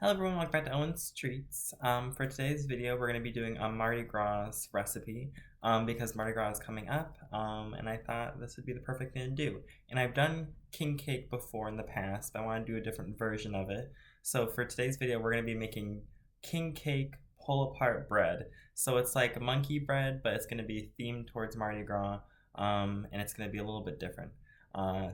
Hello everyone, welcome back to Owen's Treats. For today's video, we're going to be doing a Mardi Gras recipe because Mardi Gras is coming up, and I thought this would be the perfect thing to do. And I've done king cake before in the past, but I want to do a different version of it. So for today's video, we're going to be making king cake pull-apart bread. So it's like monkey bread, but it's going to be themed towards Mardi Gras, and it's going to be a little bit different.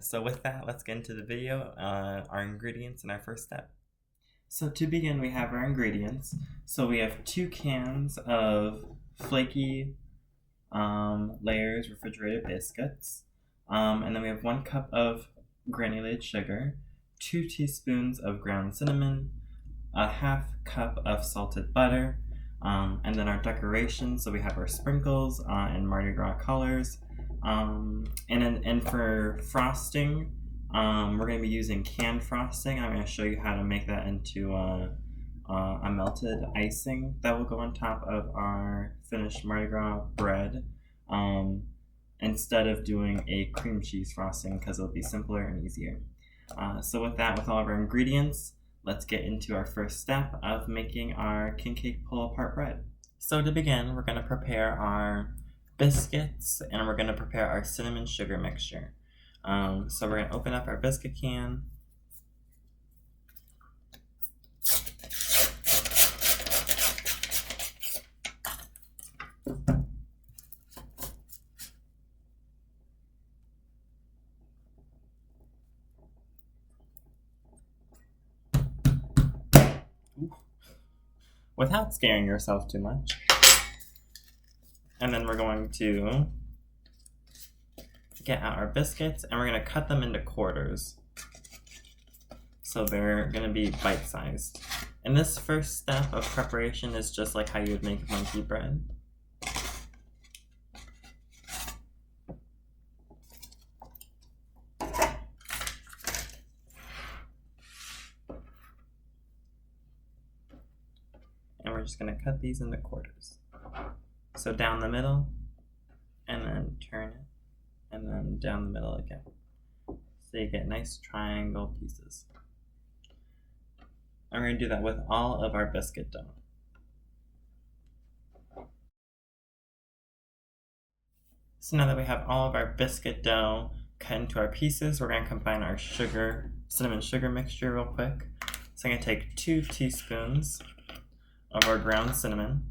So with that, let's get into the video, our ingredients, and our first step. So to begin, we have our ingredients. So we have 2 cans of flaky layers refrigerated biscuits, and then we have 1 cup of granulated sugar, 2 teaspoons of ground cinnamon, a half cup of salted butter, and then our decorations. So we have our sprinkles and Mardi Gras colors, and for frosting, we're going to be using canned frosting. I'm going to show you how to make that into a melted icing that will go on top of our finished Mardi Gras bread, instead of doing a cream cheese frosting because it'll be simpler and easier. So with that, with all of our ingredients, let's get into our first step of making our king cake pull-apart bread. So to begin, we're going to prepare our biscuits and we're going to prepare our cinnamon sugar mixture. So we're going to open up our biscuit can. Without scaring yourself too much. And then we're going to get out our biscuits and we're going to cut them into quarters. So they're going to be bite-sized. And this first step of preparation is just like how you would make monkey bread. And we're just going to cut these into quarters. So down the middle, and then turn it, and then down the middle again. So you get nice triangle pieces. And we're going to do that with all of our biscuit dough. So now that we have all of our biscuit dough cut into our pieces, we're going to combine our cinnamon sugar mixture real quick. So I'm going to take 2 teaspoons of our ground cinnamon.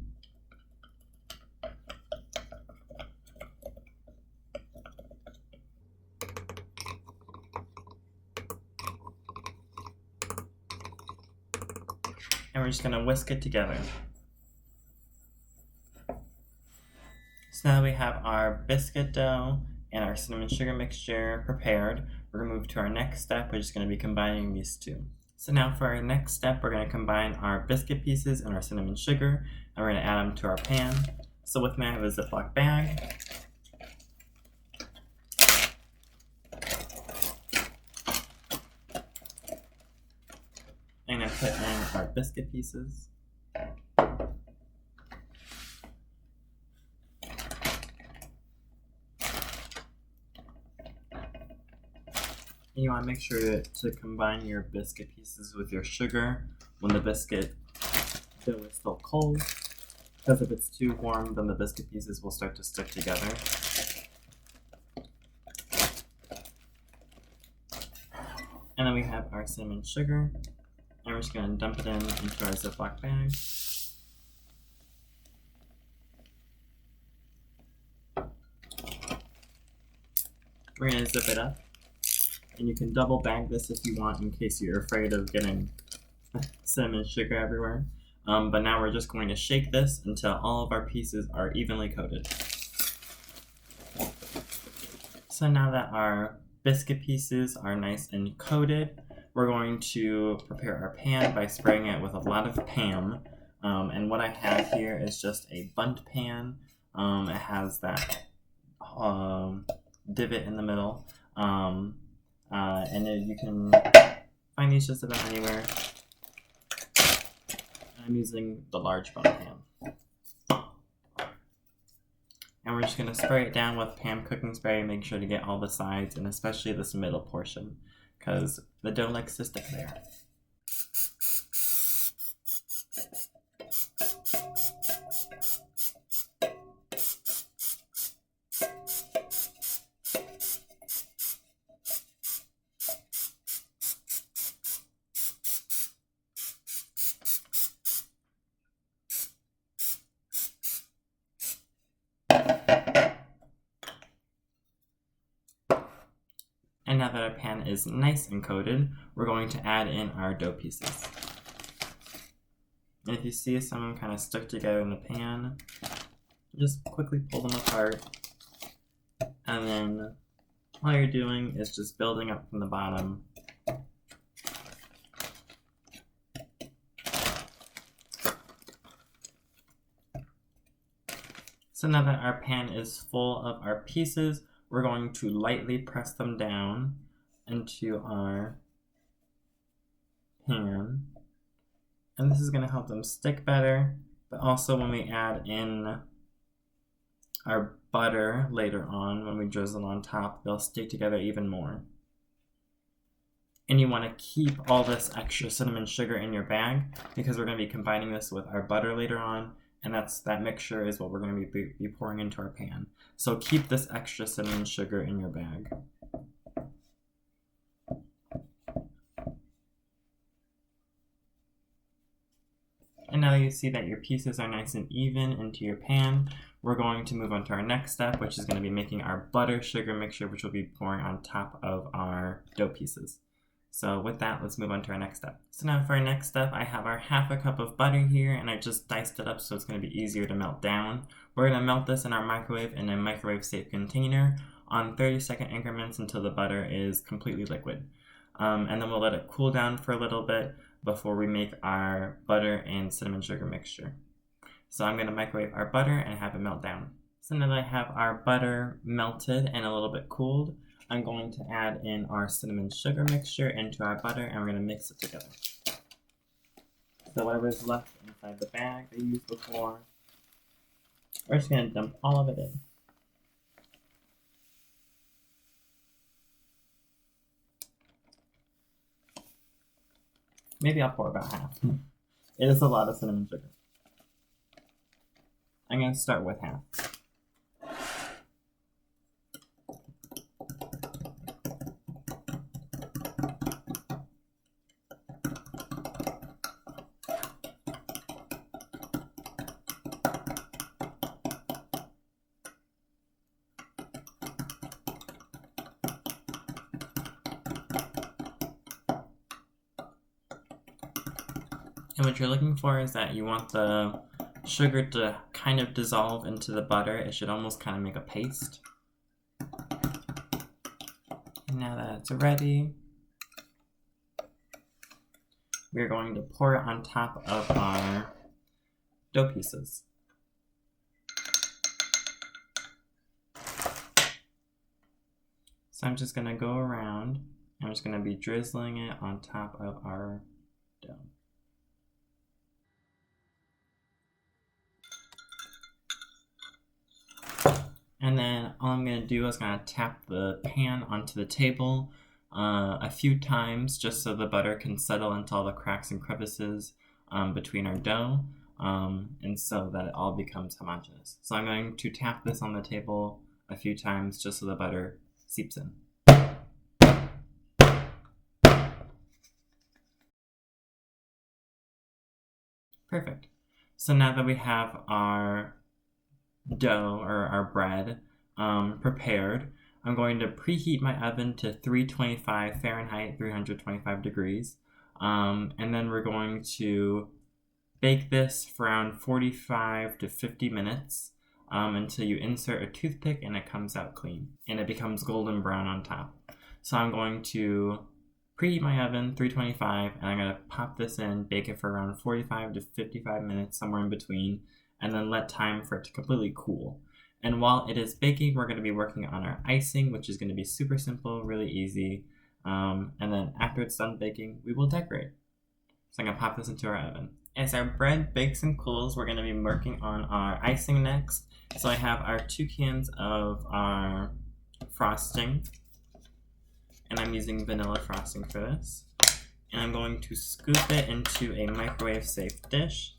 And we're just going to whisk it together. So now that we have our biscuit dough and our cinnamon sugar mixture prepared, we're going to move to our next step, which is going to be combining these two. So now for our next step, we're going to combine our biscuit pieces and our cinnamon sugar, and we're going to add them to our pan. So with me, I have a Ziploc bag. I'm going to put in our biscuit pieces. And you want to make sure to combine your biscuit pieces with your sugar when the biscuit dough is still cold, because if it's too warm, then the biscuit pieces will start to stick together. And then we have our cinnamon sugar. And we're just going to dump it into our Ziploc bag. We're going to zip it up. And you can double bag this if you want in case you're afraid of getting cinnamon sugar everywhere. But now we're just going to shake this until all of our pieces are evenly coated. So now that our biscuit pieces are nice and coated, we're going to prepare our pan by spraying it with a lot of Pam. And what I have here is just a bundt pan. It has that divot in the middle. And you can find these just about anywhere. I'm using the large bundt pan. And we're just going to spray it down with Pam cooking spray. Make sure to get all the sides and especially this middle portion, because the dough likes to stick there. now that our pan is nice and coated, we're going to add in our dough pieces. And if you see some of them kind of stuck together in the pan, just quickly pull them apart. And then all you're doing is just building up from the bottom. So now that our pan is full of our pieces, we're going to lightly press them down into our pan. And this is going to help them stick better, but also when we add in our butter later on, when we drizzle on top, they'll stick together even more. And you want to keep all this extra cinnamon sugar in your bag because we're going to be combining this with our butter later on, and that mixture is what we're going to be pouring into our pan. So keep this extra cinnamon sugar in your bag. And now that you see that your pieces are nice and even into your pan, we're going to move on to our next step, which is going to be making our butter sugar mixture, which we'll be pouring on top of our dough pieces. So with that, let's move on to our next step. So now for our next step, I have our half a cup of butter here, and I just diced it up so it's going to be easier to melt down. We're going to melt this in our microwave in a microwave-safe container on 30-second increments until the butter is completely liquid. And then we'll let it cool down for a little bit before we make our butter and cinnamon sugar mixture. So I'm going to microwave our butter and have it melt down. So now that I have our butter melted and a little bit cooled, I'm going to add in our cinnamon sugar mixture into our butter, and we're going to mix it together. So whatever is left inside the bag I used before, we're just going to dump all of it in. Maybe I'll pour about half. It is a lot of cinnamon sugar. I'm going to start with half. And what you're looking for is that you want the sugar to kind of dissolve into the butter. It should almost kind of make a paste. And now that it's ready, we're going to pour it on top of our dough pieces. So I'm just going to go around. I'm just going to be drizzling it on top of our dough. And then all I'm going to do is going to tap the pan onto the table a few times just so the butter can settle into all the cracks and crevices between our dough and so that it all becomes homogeneous. So I'm going to tap this on the table a few times just so the butter seeps in. Perfect. So now that we have our dough or our bread prepared, I'm going to preheat my oven to 325 Fahrenheit, 325 degrees, and then we're going to bake this for around 45 to 50 minutes until you insert a toothpick and it comes out clean and it becomes golden brown on top. So I'm going to preheat my oven 325 and I'm going to pop this in, bake it for around 45 to 55 minutes, somewhere in between, and then let time for it to completely cool. And while it is baking, we're going to be working on our icing, which is going to be super simple, really easy. And then after it's done baking, we will decorate. So I'm going to pop this into our oven. As our bread bakes and cools, we're going to be working on our icing next. So I have our 2 cans of our frosting, and I'm using vanilla frosting for this. And I'm going to scoop it into a microwave-safe dish.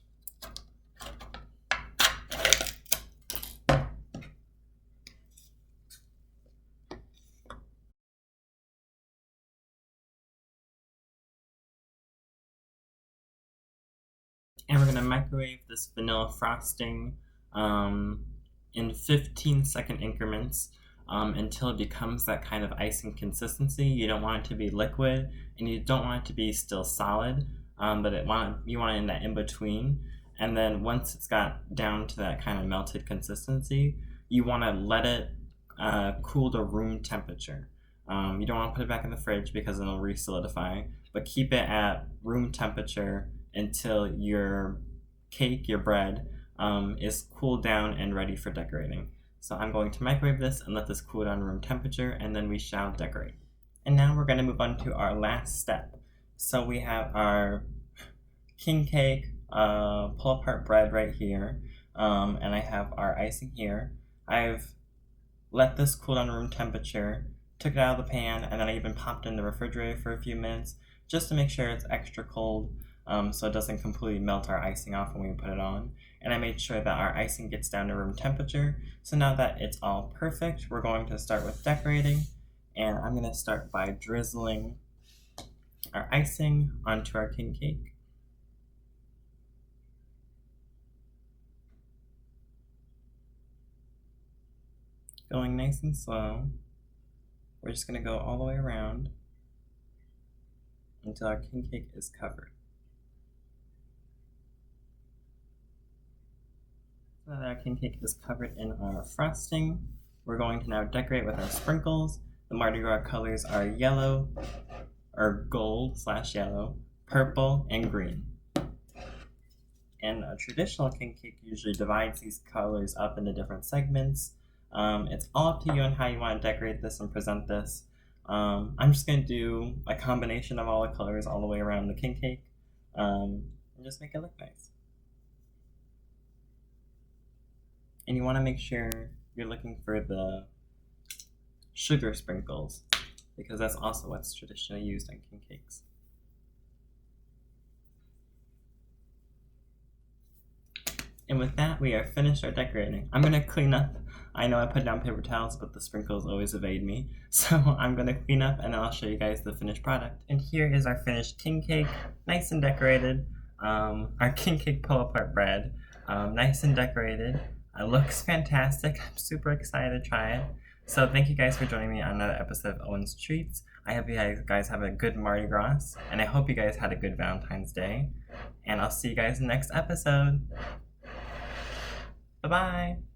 And we're going to microwave this vanilla frosting in 15-second increments until it becomes that kind of icing consistency. You don't want it to be liquid, and you don't want it to be still solid, but you want it in that in-between. And then once it's got down to that kind of melted consistency, you want to let it cool to room temperature. You don't want to put it back in the fridge because it'll re-solidify, but keep it at room temperature until your cake, your bread, is cooled down and ready for decorating. So I'm going to microwave this and let this cool down to room temperature, and then we shall decorate. And now we're going to move on to our last step. So we have our king cake pull-apart bread right here, and I have our icing here. I've let this cool down to room temperature, took it out of the pan, and then I even popped it in the refrigerator for a few minutes just to make sure it's extra cold, so it doesn't completely melt our icing off when we put it on. And I made sure that our icing gets down to room temperature. So now that it's all perfect, we're going to start with decorating. And I'm going to start by drizzling our icing onto our king cake. Going nice and slow. We're just going to go all the way around until our king cake is covered. Now that our king cake is covered in our frosting, we're going to now decorate with our sprinkles. The Mardi Gras colors are yellow, or gold/yellow, purple, and green. And a traditional king cake usually divides these colors up into different segments. It's all up to you on how you want to decorate this and present this. I'm just going to do a combination of all the colors all the way around the king cake, and just make it look nice. And you want to make sure you're looking for the sugar sprinkles, because that's also what's traditionally used on king cakes. And with that, we are finished our decorating. I'm going to clean up. I know I put down paper towels, but the sprinkles always evade me. So I'm going to clean up, and then I'll show you guys the finished product. And here is our finished king cake, nice and decorated. Our king cake pull-apart bread, nice and decorated. It looks fantastic. I'm super excited to try it. So thank you guys for joining me on another episode of Owen's Treats. I hope you guys have a good Mardi Gras, and I hope you guys had a good Valentine's Day. And I'll see you guys in the next episode. Bye-bye.